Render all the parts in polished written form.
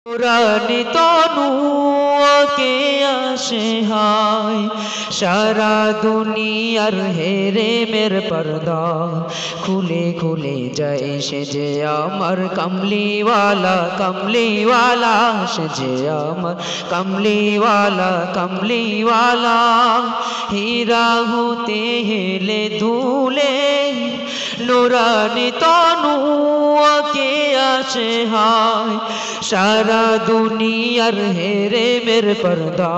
পুরানি তনু কে আসে হায় সারা দুনিয়ার হেরে মের পর্দা খুলে খুলে যায় সে যে আমার কমলিওয়ালা কমলিওয়ালা সে যে আমার কমলিওয়ালা কমলিওয়ালা হীরা হতে হেলে ধুলে নুরানি তনু কে আসে হায় সারা দুনিয়ার হেরে মের পর্দা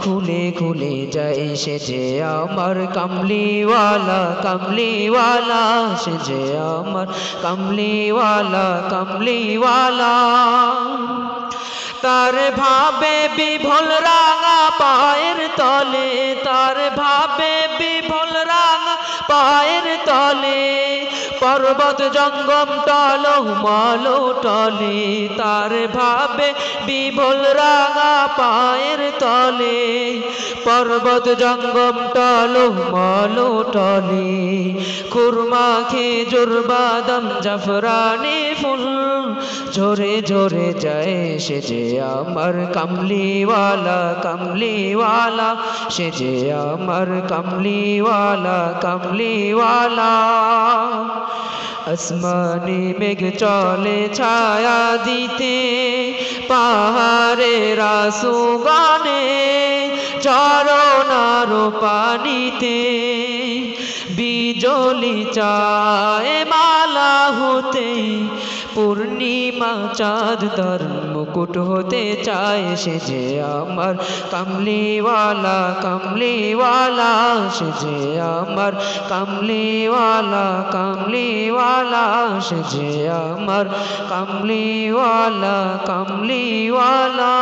খুলে খুলে যায় সে যে আমার কমলিওয়ালা কমলিওয়ালা সে যে আমার কমলিওয়ালা কমলিওয়ালা তার ভাবে বিভোল রাঙা পায়ের তলে তার ভাবে বিভোল রাঙা পায়ের তলে পর্বত জঙ্গম টলো মালো টলে তার ভাবে বিভোল রাঙা পায়ের তলে পর্বত জঙ্গম টলো মালো টলে খুরমা খেজুর বাদাম জাফরানি ফুল ঝরে ঝরে যায় সে যে আমার কমলিওয়ালা কমলিওয়ালা সে যে আমার কমলিওয়ালা কমলিওয়ালা আসমানি মেঘ চলে ছায়া দিতে পাহাড়ের সুগানে ঝরনার পানিতে বিজলি চায় মালা হতে পূর্ণিমা চাঁদ তার মুকুট হতে চায় সে যে আমার কমলিওয়ালা কমলিওয়ালা সে যে আমার কমলিওয়ালা কমলিওয়ালা সে যে আমার কমলিওয়ালা কমলিওয়ালা